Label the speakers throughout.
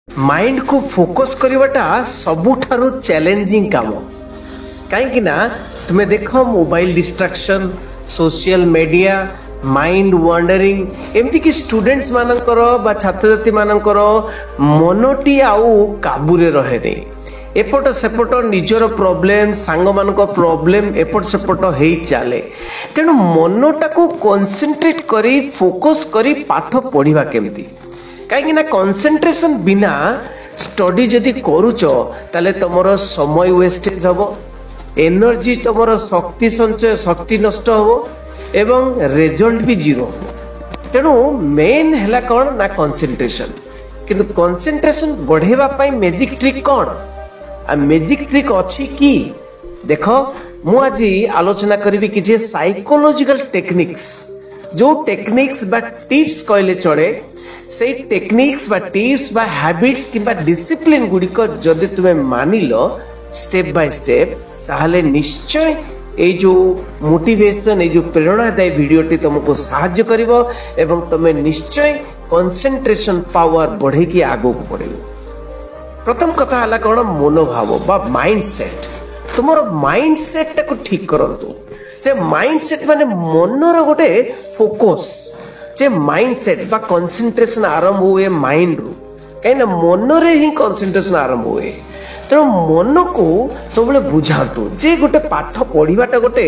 Speaker 1: Mind को focus करवाटा सबुठारु challenging काम कहीं ना तुम्हें देख mobile distraction social media mind wandering एमती कि स्टूडेंट्स मानकर बा छात्र छात्री मानकर मनटी आउ काबूरे रहे नहीं एपट सेपट निजर प्रोब्लेम सांग मानक प्रोब्लेम एपट सेपट हो चले तेणु मनटा को कंसंट्रेट करी फोकस करी पाठ पढ़ा केमती कहीं कंसंट्रेशन बिना स्टडी जदि करुच ताले तुमर समय वेस्टेज हम एनर्जी तुमर शक्ति संचय शक्ति नष्ट हम एवं रिजल्ट भी जीरो तेणु मेन है कौन ना कंसंट्रेशन किंतु कंसंट्रेशन बढ़ेवा पाई मैजिक ट्रिक कौन आ मैजिक ट्रिक अच्छी कि देख मु आज आलोचना करी कि साइकोलॉजिकल टेक्निक्स जो टेक्निक्स बा टिप्स कहले चले से टेक्निक्स बा टिप्स बा हैबिट्स किंबा डिसिप्लिन गुड़िक जदि तुम्हें मानिल स्टेप बाय स्टेप ताहले निश्चय ए जो मोटिवेशन ए जो प्रेरणादायी वीडियोटी तुमको साहाय्य करिवो एवं तुम निश्चय कंसंट्रेशन पावर बढ़े की आगो को बढ़ेबो। प्रथम कथा हला कोन मनोभाव बा माइंडसेट तुमरो माइंडसेट को ठीक करंतु से माइंडसेट माने मनर गोटे फोकस जे माइंडसेट बा कंसंट्रेशन आरंभ हुए माइंड रु कहीं मनरे ही कंसंट्रेशन आरंभ हुए तेणु मन को सब बुझातु जे गोटे पाठ पढ़ाटा गोटे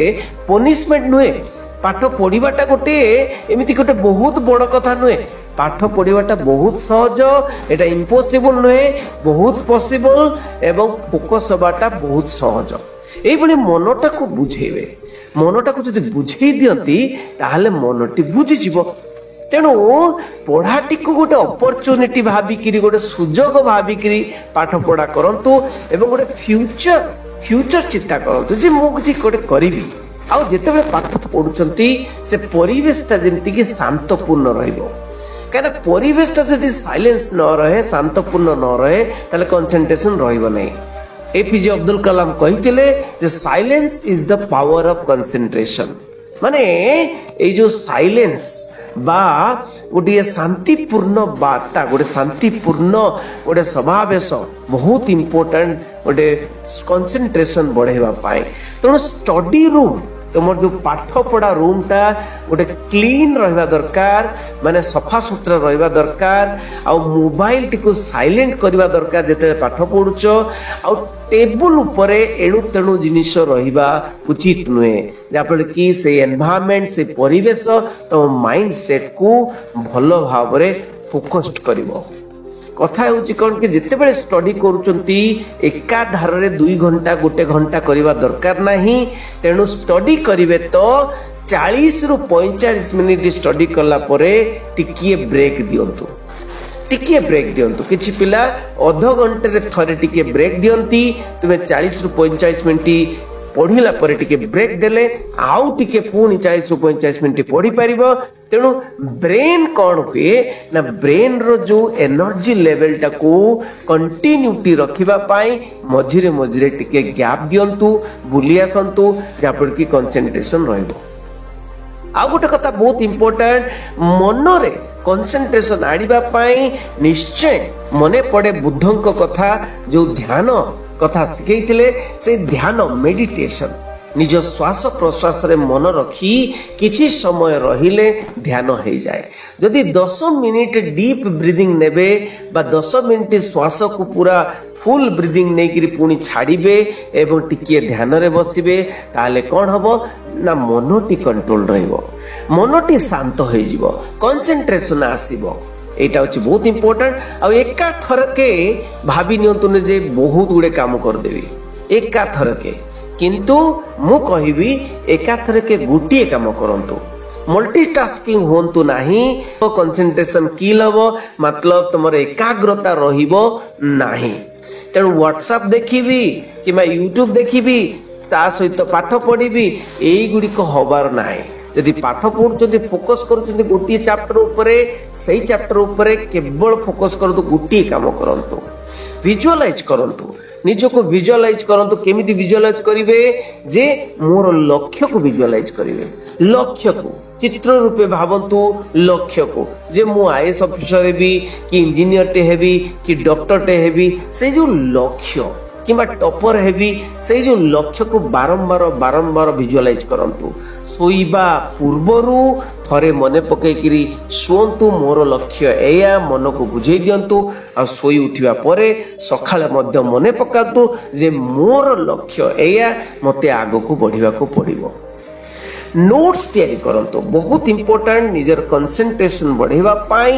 Speaker 1: पनिशमेंट नुहे पाठ पढ़ाटा गोटे एमती गोटे बहुत बड़ कथा नुहे पाठ पढ़ाटा बहुत सहज एटा इम्पॉसिबल नुहे बहुत पॉसिबल एवं फोकस हवाटा बहुत सहज ये मनटा को बुझेबे मनटा को जब बुझे दियंती ताहले मनटी बुझीजिव तेणु पढ़ाटी को गोटे अपॉर्चुनिटी भाविकी गोटे सुजोग भाविकी पाठ पढ़ा करंतु एवं गोटे फ्यूचर चिंता करंतु जे मु गोटे करी आउ जिते पाठ पढ़ुचंती से परिवेशटा जेमती कि शांतपूर्ण रहिबो कहीं परिवेशटा जदि साइलेंस न रहे शांतपूर्ण न रहे ताले कंसंट्रेशन रहिबो नहीं। एपीजे अब्दुल कलाम कही silence is the power of concentration माने ए जो साइलेंस बा गोटे शांतिपूर्ण बार्ता गोटे शांतिपूर्ण गोटे समावेश बहुत इंपोर्टेंट गोटे कंसंट्रेशन बढ़ेवा पाए तेणु स्टडी रूम तुम जो पाठ पढ़ा रूम टा गोटे क्लीन रहा दरकार माने सफा सुतरा रहा दरकार आ मोबाइल टी को साइलेंट करवा दरकार जेते पाठ पढ़ुच आ टेबुल उपरे एणु तेणु जिनिस रहिबा उचित नुहे जाफल कि से एनवायरनमेंट से परिवेश तुम माइंड सेट को भल भाव रे फोकस्ड करिवो। कथा होची कौन कि जिते बड़े स्टडी करुचंती एका धार रे 2 घंटा गोटे घंटा करवा दरकार नहीं तेणु स्टडी करिवे तो 40 रु 45 मिनिट स्टडी करला परे टिकिए ब्रेक दियंतु टिकिए ब्रेक दियंतु किछि पिला आधा घंटे रे थरे टिके ब्रेक दियंती तुमे 40 रु 45 मिनिट पढ़िला परे टिके ब्रेक देले आउ टिके पुणी 40 रु 45 मिनिट पढ़ी पारिबो तेणु ब्रेन कौन हुए ना ब्रेन रो जो एनर्जी लेवल टाको कंटिन्यूटी रखिबा पाई मझिरे मझिरे टिके गैप दियंतु बुली आसंतु जापर की कंसंट्रेशन रहइबो। आ गोटे कथा बहुत इंपोर्टेंट मनरे कंसंट्रेशन आनिबा पाई निश्चय मने पड़े बुद्धंक कथा जो ध्यान कथा सिखैथिले से ध्यान मेडिटेशन निज श्वास प्रश्वास रे मन रखी किछि समय रहिले ध्यान हो जाए जदि 10 मिनिट डीप ब्रीदिंग नेबे बा 10 मिनिट श्वास को पूरा फुल ब्रीदिंग नहीं करी पुणी छाड़िबे एवं टिकिए ध्यान रे बसिबे ताले कोन हबो ना मनोटी कंट्रोल रहइबो मनोटी शांत हो जिवो कंसंट्रेशन आसीबो एटा होची बहुत इंपोर्टेंट आ एका थरके भाबी नियंतु ने जे बहुत गुडे काम कर देबी एका थरके किंतु मु कहिबी एकाथरे के गुटिए काम करंतु मल्टीटास्किंग होंतु नाही तो कंसंट्रेशन किल हबो मतलब तुमर एकाग्रता रहिबो नाही तेणु व्हाट्सएप देखिबी किबा यूट्यूब देखिबी ता सहित पाठ पढ़िबी एई गुडी को हबार नाही यदि पाठ पढ़ुचंती फोकस करूचंती गुटिए चैप्टर उपरे सही चैप्टर उपरे केवल फोकस करंतु गुटिए काम करंतु विजुअलाइज करंतु ନିଜକୁ ଭିଜୁଆଲାଇଜ କରନ୍ତୁ। କେମିତି ଭିଜୁଆଲାଇଜ କରିବେ? ଯେ ମୋର ଲକ୍ଷ୍ୟକୁ ଭିଜୁଆଲାଇଜ କରିବେ। ଲକ୍ଷ୍ୟକୁ ଚିତ୍ର ରୂପେ ଭାବନ୍ତୁ। ଲକ୍ଷ୍ୟକୁ ଯେ ମୁଁ ଆଇଏଏସ୍ ଅଫିସର ହେବି କି ଇଞ୍ଜିନିୟରଟେ ହେବି କି ଡକ୍ଟରଟେ ହେବି, ସେଇ ଯୋଉ ଲକ୍ଷ୍ୟ କିମ୍ବା ଟପର ହେବି, ସେଇ ଯୋଉ ଲକ୍ଷ୍ୟକୁ ବାରମ୍ବାର ଭିଜୁଆଲାଇଜ କରନ୍ତୁ। ଶୋଇବା ପୂର୍ବରୁ ଥରେ ମନେ ପକେଇକିରି ଶୁଅନ୍ତୁ, ମୋର ଲକ୍ଷ୍ୟ ଏଇଆ, ମନକୁ ବୁଝେଇ ଦିଅନ୍ତୁ। ଆଉ ଶୋଇ ଉଠିବା ପରେ ସକାଳେ ମଧ୍ୟ ମନେ ପକାନ୍ତୁ ଯେ ମୋର ଲକ୍ଷ୍ୟ ଏଇଆ, ମୋତେ ଆଗକୁ ବଢିବାକୁ ପଡିବ। ନୋଟ୍ସ ତିଆରି କରନ୍ତୁ। ବହୁତ ଇମ୍ପୋର୍ଟାଣ୍ଟ। ନିଜର କନସେନ୍ଟ୍ରେସନ ବଢେଇବା ପାଇଁ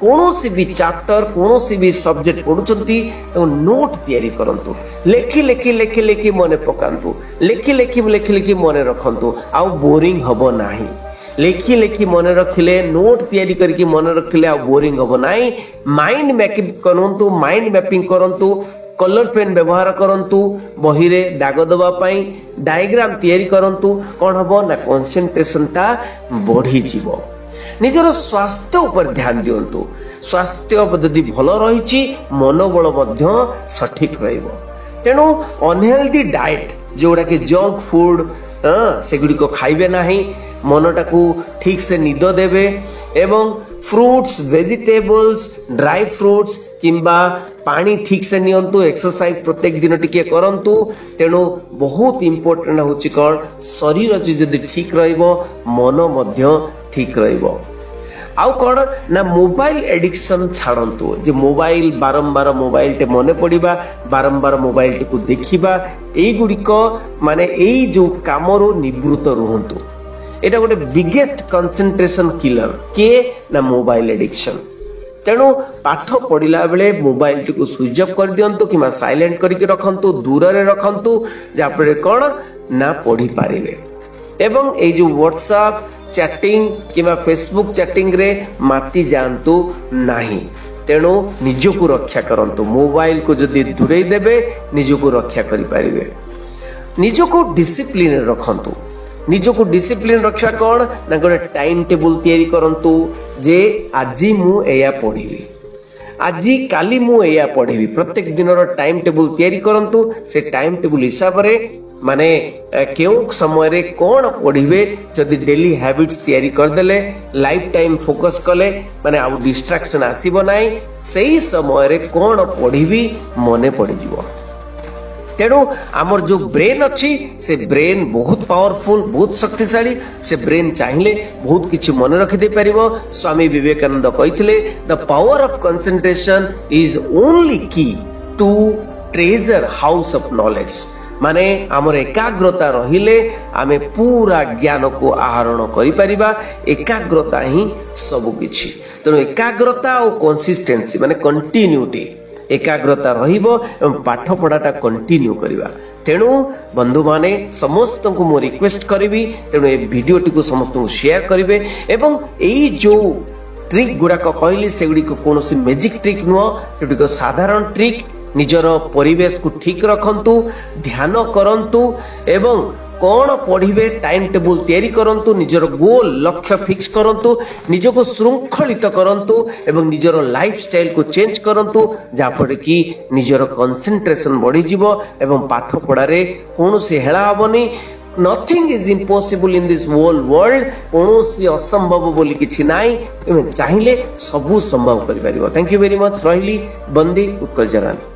Speaker 1: କୌଣସି ବି ଚାପ୍ଟର, କୌଣସି ବି ସବଜେକ୍ଟ ପଢୁଛନ୍ତି ତାକୁ ନୋଟ୍ ତିଆରି କରନ୍ତୁ। ଲେଖି ମନେ ପକାନ୍ତୁ। ଲେଖି ମନେ ରଖନ୍ତୁ। ଆଉ ବୋରିଂ ହବ ନାହିଁ। ଲେଖି ମନେ ରଖିଲେ, ନୋଟ୍ ତିଆରି କରିକି ମନେ ରଖିଲେ ଆଉ ବୋରିଂ ହବ ନାହିଁ। ମାଇଣ୍ଡ ମ୍ୟାପିଂ କରନ୍ତୁ। କଲର ପେନ୍ ବ୍ୟବହାର କରନ୍ତୁ। ବହିରେ ଦାଗ ଦେବା ପାଇଁ ଡାଇଗ୍ରାମ ତିଆରି କରନ୍ତୁ। କ'ଣ ହବ ନା କନସେନ୍ଟ୍ରେସନଟା ବଢିଯିବ। ନିଜର ସ୍ୱାସ୍ଥ୍ୟ ଉପରେ ଧ୍ୟାନ ଦିଅନ୍ତୁ। ସ୍ୱାସ୍ଥ୍ୟ ଯଦି ଭଲ ରହିଛି, ମନୋବଳ ମଧ୍ୟ ସଠିକ ରହିବ। ତେଣୁ ଅନହେଲ୍ଦି ଡାଏଟ୍, ଯୋଉଟାକି ଜଙ୍କ ଫୁଡ, ସେଗୁଡ଼ିକ ଖାଇବେ ନାହିଁ। ମନଟାକୁ ଠିକ ସେ ନିଦ ଦେବେ ଏବଂ ଫ୍ରୁଟ୍ସ, ଭେଜିଟେବଲ୍ସ, ଡ୍ରାଇ ଫ୍ରୁଟ୍ସ କିମ୍ବା ପାଣି ଠିକ ସେ ନିଅନ୍ତୁ। ଏକ୍ସରସାଇଜ ପ୍ରତ୍ୟେକ ଦିନ ଟିକେ କରନ୍ତୁ। ତେଣୁ ବହୁତ ଇମ୍ପୋର୍ଟାଣ୍ଟ ହେଉଛି କ'ଣ? ଶରୀର ଯଦି ଠିକ ରହିବ, ମନ ମଧ୍ୟ ଠିକ ରହିବ। ଆଉ କ'ଣ ନା ମୋବାଇଲ ଏଡିକ୍ସନ ଛାଡ଼ନ୍ତୁ। ଯେ ମୋବାଇଲ ମୋବାଇଲଟେ ମନେ ପଡ଼ିବା, ବାରମ୍ବାର ମୋବାଇଲଟିକୁ ଦେଖିବା, ଏଇଗୁଡ଼ିକ ମାନେ ଏଇ ଯୋଉ କାମରୁ ନିବୃତ୍ତ ରୁହନ୍ତୁ। ଏଇଟା ଗୋଟେ ବିଗେଷ୍ଟ କନସେନ୍ଟ୍ରେସନ କିଲର। କିଏ ନା ମୋବାଇଲ ଏଡିକ୍ସନ। ତେଣୁ ପାଠ ପଢିଲା ବେଳେ ମୋବାଇଲଟିକୁ ସୁଇଚ୍ ଅଫ୍ କରିଦିଅନ୍ତୁ କିମ୍ବା ସାଇଲେଣ୍ଟ କରିକି ରଖନ୍ତୁ, ଦୂରରେ ରଖନ୍ତୁ, ଯାହାଫଳରେ କ'ଣ ନା ପଢିପାରିବେ। ଏବଂ ଏଇ ଯୋଉ ହ୍ୱାଟ୍ସଆପ ଚାଟିଂ କିମ୍ବା ଫେସବୁକ୍ ଚାଟିଂରେ ମାତି ଯାଆନ୍ତୁ ନାହିଁ। ତେଣୁ ନିଜକୁ ରକ୍ଷା କରନ୍ତୁ। ମୋବାଇଲକୁ ଯଦି ଦୂରେଇ ଦେବେ, ନିଜକୁ ରକ୍ଷା କରିପାରିବେ। ନିଜକୁ ଡିସିପ୍ଲିନ ରଖନ୍ତୁ। ନିଜକୁ ଡିସିପ୍ଲିନ ରଖିବା କ'ଣ ନା ଗୋଟେ ଟାଇମ ଟେବୁଲ ତିଆରି କରନ୍ତୁ। ଯେ ଆଜି ମୁଁ ଏଇଆ ପଢିବି, ଆଜି କାଲି ମୁଁ ଏଇଆ ପଢିବି। ପ୍ରତ୍ୟେକ ଦିନର ଟାଇମ ଟେବୁଲ ତିଆରି କରନ୍ତୁ। ସେ ଟାଇମ ଟେବୁଲ ହିସାବରେ ମାନେ କେଉଁ ସମୟରେ କ'ଣ ପଢିବେ, ଯଦି ଡେଲି ହ୍ୟାବିଟ୍ସ ତିଆରି କରିଦେଲେ, ଲାଇଫ ଟାଇମ ଫୋକସ କଲେ, ମାନେ ଆଉ ଡିଷ୍ଟ୍ରାକ୍ସନ ଆସିବ ନାହିଁ। ସେଇ ସମୟରେ କ'ଣ ପଢିବି ମନେ ପଡିଯିବ। ତେଣୁ ଆମର ଯୋଉ ବ୍ରେନ୍ ଅଛି, ସେ ବ୍ରେନ୍ ବହୁତ ପାୱାରଫୁଲ, ବହୁତ ଶକ୍ତିଶାଳୀ। ସେ ବ୍ରେନ୍ ଚାହିଁଲେ ବହୁତ କିଛି ମନେ ରଖିଦେଇ ପାରିବ। ସ୍ୱାମୀ ବିବେକାନନ୍ଦ କହିଥିଲେ, the power of concentration is only key to treasure house of knowledge. ମାନେ ଆମର ଏକାଗ୍ରତା ରହିଲେ ଆମେ ପୁରା ଜ୍ଞାନକୁ ଆହରଣ କରିପାରିବା। ଏକାଗ୍ରତା ହିଁ ସବୁ କିଛି। ତେଣୁ ଏକାଗ୍ରତା ଆଉ କନସିଷ୍ଟେନ୍ସି ମାନେ କଣ୍ଟିନ୍ୟୁଟି, ଏକାଗ୍ରତା ରହିବ ଏବଂ ପାଠ ପଢାଟା କଣ୍ଟିନ୍ୟୁ କରିବା। ତେଣୁ ବନ୍ଧୁମାନେ ସମସ୍ତଙ୍କୁ ମୁଁ ରିକ୍ୱେଷ୍ଟ କରିବି, ତେଣୁ ଏ ଭିଡ଼ିଓଟିକୁ ସମସ୍ତଙ୍କୁ ସେୟାର କରିବେ ଏବଂ ଏଇ ଯୋଉ ଟ୍ରିକ୍ ଗୁଡ଼ାକ କହିଲି ସେଗୁଡ଼ିକ କୌଣସି ମ୍ୟାଜିକ୍ ଟ୍ରିକ୍ ନୁହଁ, ସେଗୁଡ଼ିକ ସାଧାରଣ ଟ୍ରିକ୍। ନିଜର ପରିବେଶକୁ ଠିକ ରଖନ୍ତୁ, ଧ୍ୟାନ କରନ୍ତୁ ଏବଂ କ'ଣ ପଢିବେ ଟାଇମ ଟେବୁଲ ତିଆରି କରନ୍ତୁ। ନିଜର ଗୋଲ ଲକ୍ଷ୍ୟ ଫିକ୍ସ କରନ୍ତୁ। ନିଜକୁ ଶୃଙ୍ଖଳିତ କରନ୍ତୁ ଏବଂ ନିଜର ଲାଇଫଷ୍ଟାଇଲକୁ ଚେଞ୍ଜ କରନ୍ତୁ, ଯାହାଫଳରେ କି ନିଜର କନସେନ୍ଟ୍ରେସନ ବଢିଯିବ ଏବଂ ପାଠ ପଢାରେ କୌଣସି ହେଳା ହବନି। Nothing is impossible in this whole world. କୌଣସି ଅସମ୍ଭବ ବୋଲି କିଛି ନାହିଁ। ତୁମେ ଚାହିଁଲେ ସବୁ ସମ୍ଭବ କରିପାରିବ। Thank you very much. ରହିଲି। ବନ୍ଦେ ଉତ୍କଳ ଜନନୀ।